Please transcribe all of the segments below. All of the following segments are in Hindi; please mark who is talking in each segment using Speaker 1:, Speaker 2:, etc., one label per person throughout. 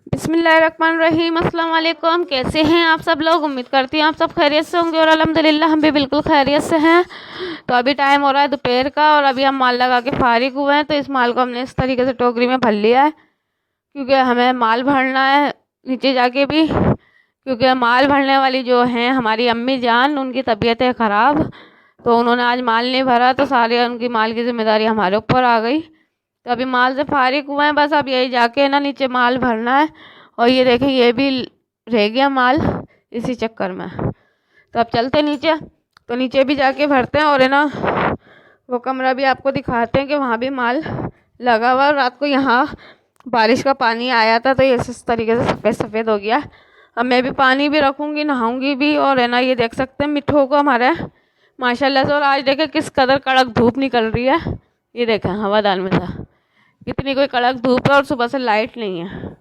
Speaker 1: बिस्मिल्लाहिर्रहमानिर्रहीम। अस्सलाम वालेकुम। कैसे हैं आप सब लोग? उम्मीद करती हूँ आप सब खैरियत से होंगे और अल्हम्दुलिल्लाह हम भी बिल्कुल खैरियत से हैं। तो अभी टाइम हो रहा है दोपहर का और अभी हम माल लगा के फारिग हुए हैं। तो इस माल को हमने इस तरीके से टोकरी में भर लिया है क्योंकि हमें माल भरना है नीचे जाके भी, क्योंकि माल भरने वाली जो हैं हमारी अम्मी जान, उनकी तबीयत है ख़राब, तो उन्होंने आज माल नहीं भरा तो सारी उनकी माल की ज़िम्मेदारी हमारे ऊपर आ गई। तो अभी माल से फारिग हुए हैं, बस अब यही जाके ना नीचे माल भरना है। और ये देखें ये भी रह गया माल इसी चक्कर में। तो अब चलते नीचे, तो नीचे भी जाके भरते हैं और है ना वो कमरा भी आपको दिखाते हैं कि वहाँ भी माल लगा हुआ। रात को यहाँ बारिश का पानी आया था तो ये इस तरीके से सफ़ेद सफ़ेद हो गया। अब मैं भी पानी भी रखूँगी, नहाऊँगी भी। और है ना ये देख सकते हैं मिट्ठू को हमारे माशाल्लाह से। और आज देखें किस कदर कड़क धूप निकल रही है, ये देखें हवादार में से कितनी कोई कड़क धूप है। और सुबह से लाइट नहीं है,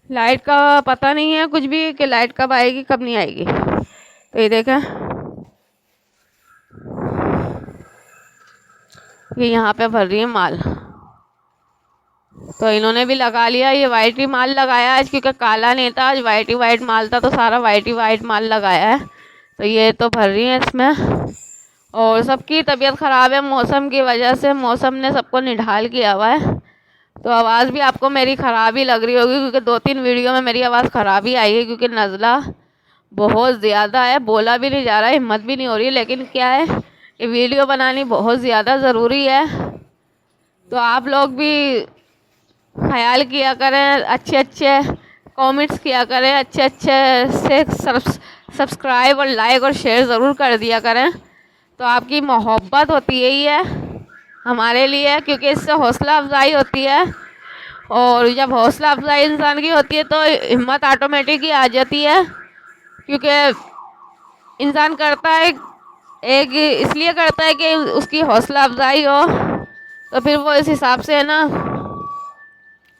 Speaker 1: लाइट का पता नहीं है कुछ भी कि लाइट कब आएगी कब नहीं आएगी। तो ये देखें ये यहाँ पे भर रही है माल। तो इन्होंने भी लगा लिया, ये वाइट ही माल लगाया आज क्योंकि काला नहीं था, आज वाइट ही वाइट माल था तो सारा वाइट ही वाइट माल लगाया है। तो ये तो भर रही है इसमें। और सबकी तबीयत ख़राब है मौसम की वजह से, मौसम ने सबको निढाल किया हुआ है। तो आवाज़ भी आपको मेरी ख़राब ही लग रही होगी क्योंकि 2-3 वीडियो में मेरी आवाज़ ख़राब ही आई है क्योंकि नज़ला बहुत ज़्यादा है, बोला भी नहीं जा रहा है, हिम्मत भी नहीं हो रही है। लेकिन क्या है कि वीडियो बनानी बहुत ज़्यादा ज़रूरी है, तो आप लोग भी ख्याल किया करें, अच्छे अच्छे कमेंट्स किया करें, अच्छे अच्छे से सब्सक्राइब और लाइक और शेयर ज़रूर कर दिया करें। तो आपकी मोहब्बत होती यही है हमारे लिए, क्योंकि इससे हौसला अफजाई होती है। और जब हौसला अफजाई इंसान की होती है तो हिम्मत ऑटोमेटिक ही आ जाती है, क्योंकि इंसान करता है एक इसलिए करता है कि उसकी हौसला अफजाई हो, तो फिर वो इस हिसाब से है ना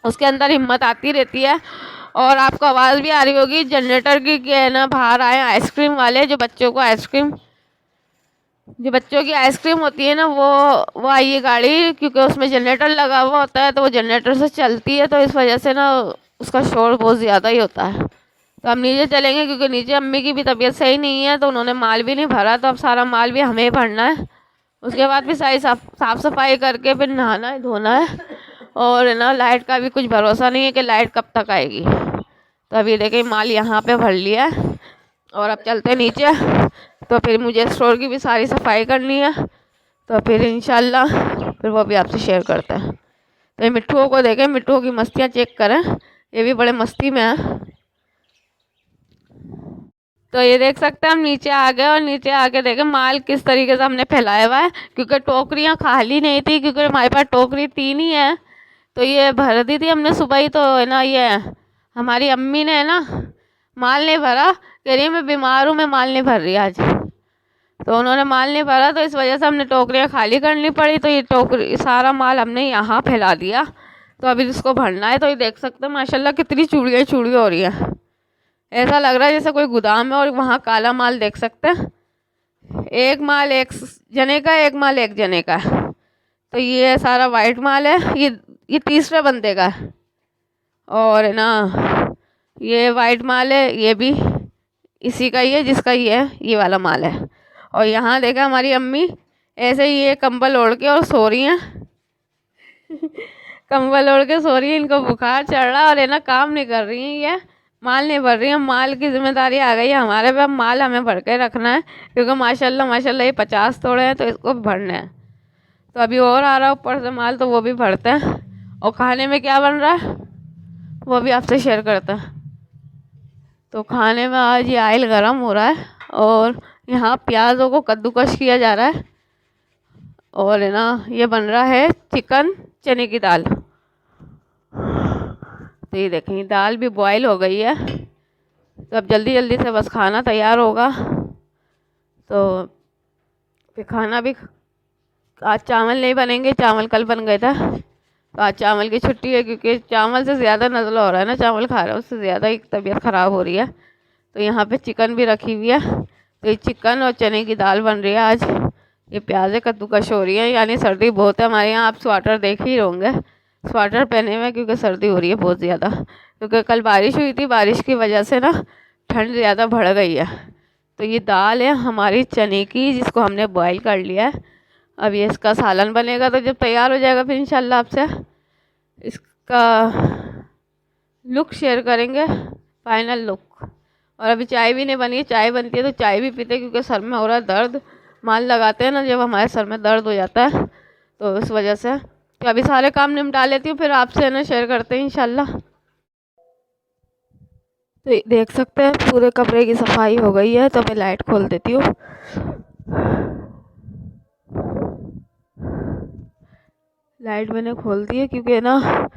Speaker 1: उसके अंदर हिम्मत आती रहती है। और आपको आवाज़ भी आ रही होगी जनरेटर की कि है ना बाहर आए आइसक्रीम वाले, जो बच्चों की आइसक्रीम होती है ना वो आई है गाड़ी, क्योंकि उसमें जनरेटर लगा हुआ होता है तो वो जनरेटर से चलती है, तो इस वजह से ना उसका शोर बहुत ज़्यादा ही होता है। तो हम नीचे चलेंगे क्योंकि नीचे अम्मी की भी तबीयत सही नहीं है, तो उन्होंने माल भी नहीं भरा, तो अब सारा माल भी हमें भरना है। उसके बाद भी सारी साफ़ सफाई करके फिर नहाना है धोना है। और ना लाइट का भी कुछ भरोसा नहीं है कि लाइट कब तक आएगी। तो अभी देखिए माल यहाँ पे भर लिया है और अब चलते नीचे। तो फिर मुझे स्टोर की भी सारी सफाई करनी है, तो फिर इंशाल्लाह फिर वो भी आपसे शेयर करते हैं। तो ये मिट्ठुओं को देखें, मिट्ठुओं की मस्तियाँ चेक करें, ये भी बड़े मस्ती में है। तो ये देख सकते हैं हम नीचे आ गए और नीचे आके देखें माल किस तरीके से हमने फैलाया हुआ है, क्योंकि टोकरियाँ खाली नहीं थी, क्योंकि हमारे पास टोकरी 3 ही है। तो ये भर दी थी हमने सुबह ही, तो है ना ये हमारी अम्मी ने है ना माल नहीं भरा, कह रही मैं बीमार हूँ मैं माल नहीं भर रही आज, तो उन्होंने माल नहीं भरा तो इस वजह से हमने टोकरियाँ खाली करनी पड़ी। तो ये टोकरी सारा माल हमने यहाँ फैला दिया, तो अभी इसको भरना है। तो ये देख सकते हैं माशाल्लाह कितनी चूड़ियाँ चूड़ियाँ हो रही हैं, ऐसा लग रहा है जैसे कोई गोदाम है। और वहाँ काला माल देख सकते हैं, एक माल एक जने का, एक माल एक जने का। तो ये सारा वाइट माल है, ये तीसरे बंदे का है। और है ना ये वाइट माल है, ये भी इसी का ही है जिसका ये वाला माल है। और यहाँ देखा हमारी अम्मी ऐसे ही ये कंबल ओढ़ के और सो रही हैं कंबल ओढ़ के सो रही है, इनको बुखार चढ़ रहा है और है ना काम नहीं कर रही हैं, ये माल नहीं भर रही हैं। माल की जिम्मेदारी आ गई है हमारे पे, अब माल हमें भर के रखना है क्योंकि माशाल्लाह माशाल्लाह ये 50 तोड़े हैं तो इसको भरना है। तो अभी और आ रहा है ऊपर से माल, तो वो भी भरते हैं। और खाने में क्या बन रहा है वो भी आपसे शेयर करते हैं। तो खाने में आज ये आयल गरम हो रहा है और यहाँ प्याज़ों को कद्दूकश किया जा रहा है। और है ना ये बन रहा है चिकन चने की दाल। तो ये देखें दाल भी बॉयल हो गई है, तो अब जल्दी जल्दी से बस खाना तैयार होगा। तो फिर खाना भी आज चावल नहीं बनेंगे, चावल कल बन गए था, तो आज चावल की छुट्टी है क्योंकि चावल से ज़्यादा नज़ला हो रहा है ना, चावल खा रहा है उससे ज़्यादा ही तबीयत ख़राब हो रही है। तो यहाँ पे चिकन भी रखी हुई है, तो ये चिकन और चने की दाल बन रही है आज। ये प्याज़ें कद्दूकश हो रही है, यानी सर्दी बहुत है हमारे यहाँ, आप स्वेटर देख ही होंगे, स्वेटर पहने हुए क्योंकि सर्दी हो रही है बहुत ज़्यादा, क्योंकि कल बारिश हुई थी, बारिश की वजह से ना ठंड ज़्यादा बढ़ गई है। तो ये दाल है हमारी चने की, जिसको हमने बॉईल कर लिया है। अब ये इसका सालन बनेगा, तो जब तैयार हो जाएगा फिर इंशाल्लाह आपसे इसका लुक शेयर करेंगे, फाइनल लुक। और अभी चाय भी नहीं बनी है, चाय बनती है तो चाय भी पीते, क्योंकि सर में हो रहा है दर्द। माल लगाते हैं ना जब हमारे सर में दर्द हो जाता है, तो इस वजह से। तो अभी सारे काम निपटा लेती हूँ, फिर आपसे ना शेयर करते हैं इंशाल्लाह। तो देख सकते हैं पूरे कमरे की सफाई हो गई है, तो मैं लाइट खोल देती हूँ। लाइट मैंने खोल दी है क्योंकि ना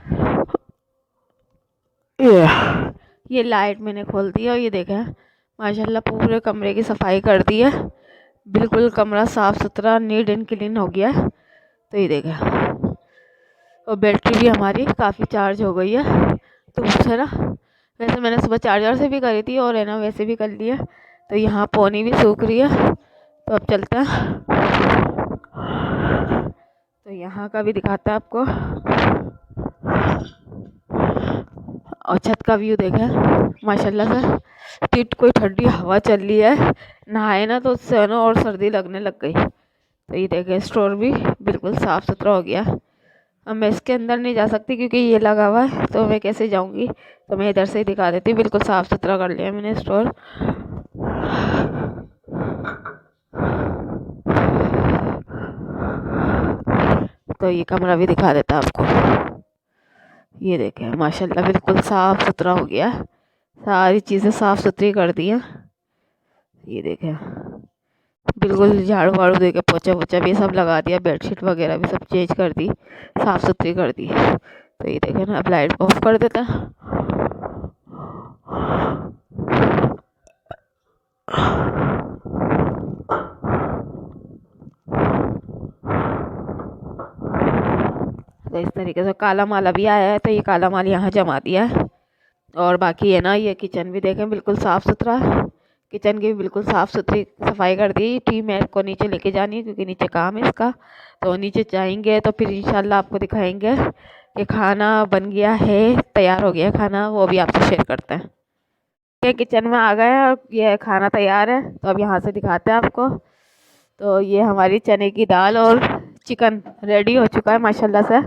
Speaker 1: ये लाइट मैंने खोल दी है, और ये देखें माशाल्लाह पूरे कमरे की सफाई कर दी है, बिल्कुल कमरा साफ़ सुथरा नीट एंड क्लीन हो गया है। तो ये देखें, और बैटरी भी हमारी काफ़ी चार्ज हो गई है। तो उससे ना, वैसे मैंने सुबह चार्जर से भी करी थी और है ना वैसे भी कर लिया। तो यहाँ पोनी भी सूख रही है, तो अब चलते हैं। तो यहाँ का भी दिखाता है आपको, और छत का व्यू देखें माशाल्लाह से। कोई ठंडी हवा चल रही है, नहाए ना तो उससे ना और सर्दी लगने लग गई। तो ये देखें स्टोर भी बिल्कुल साफ़ सुथरा हो गया। अब मैं इसके अंदर नहीं जा सकती क्योंकि ये लगा हुआ है, तो मैं कैसे जाऊंगी। तो मैं इधर से ही दिखा देती हूँ, बिल्कुल साफ़ सुथरा कर लिया मैंने स्टोर। तो ये कमरा भी दिखा देता आपको। ये देखें माशाल्लाह बिल्कुल साफ़ सुथरा हो गया, सारी चीज़ें साफ़ सुथरी कर दी हैं। ये देखें बिल्कुल झाड़ू वाड़ू दे के पोछा वोछा भी सब लगा दिया, बेडशीट वगैरह भी सब चेंज कर दी, साफ़ सुथरी कर दी। तो ये देखें ना, अब लाइट ऑफ कर देता है। तो इस तरीके से काला माल अभी आया है, तो ये काला माल यहाँ जमा दिया है। और बाकी है ना, ये किचन भी देखें बिल्कुल साफ़ सुथरा है, किचन की भी बिल्कुल साफ़ सुथरी सफाई कर दी। टी मेरे को नीचे लेके जानी है क्योंकि नीचे काम है इसका, तो नीचे जाएंगे तो फिर इंशाल्लाह आपको दिखाएंगे कि खाना बन गया है, तैयार हो गया खाना, वो भी आपसे शेयर करते हैं। ये किचन में आ गए हैं और ये खाना तैयार है, तो अब यहाँ से दिखाते हैं आपको। तो ये हमारी चने की दाल और चिकन रेडी हो चुका है माशाल्लाह से।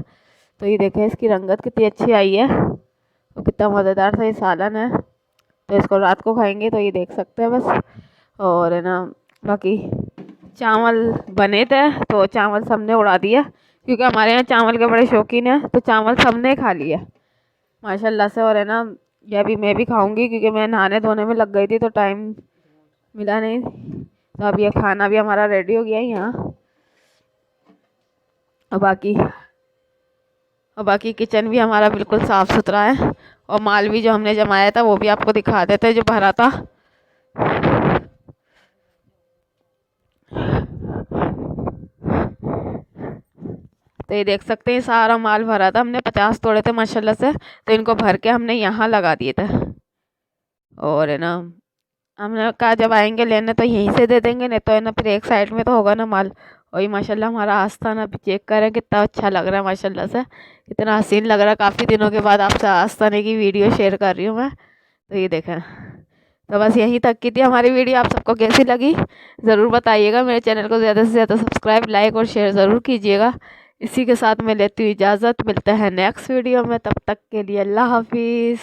Speaker 1: तो ये देखें इसकी रंगत कितनी अच्छी आई है, तो कितना मज़ेदार सा ये सालन है। तो इसको रात को खाएंगे, तो ये देख सकते हैं बस। और है ना, बाकी चावल बने थे तो चावल सबने उड़ा दिया, क्योंकि हमारे यहाँ चावल के बड़े शौकीन हैं, तो चावल सबने खा लिया माशाल्लाह से। और है ना, ये अभी मैं भी खाऊंगी क्योंकि मैं नहाने धोने में लग गई थी, तो टाइम मिला नहीं। तो अब ये खाना भी हमारा रेडी हो गया है यहाँ। और बाकी किचन भी हमारा बिल्कुल साफ़ सुथरा है, और माल भी जो हमने जमाया था वो भी आपको दिखा देते हैं, जो भरा था। तो ये देख सकते हैं सारा माल भरा था, हमने 50 तोड़े थे माशाल्लाह से, तो इनको भर के हमने यहाँ लगा दिए थे। और है ना, हमने कहा जब आएंगे लेने तो यहीं से दे देंगे, नहीं तो है ना फिर एक साइड में तो होगा ना माल। और ये माशाल्लाह हमारा आस्थाना भी चेक करें कितना अच्छा लग रहा है माशाल्लाह से, कितना हसीन लग रहा है। काफ़ी दिनों के बाद आपसे आस्थाने की वीडियो शेयर कर रही हूँ मैं। तो ये देखें, तो बस यहीं तक की थी हमारी वीडियो। आप सबको कैसी लगी ज़रूर बताइएगा। मेरे चैनल को ज़्यादा से ज़्यादा सब्सक्राइब, लाइक और शेयर ज़रूर कीजिएगा। इसी के साथ मैं लेती हूँ इजाज़त, मिलते हैं नेक्स्ट वीडियो में, तब तक के लिए अल्लाह हाफिज़।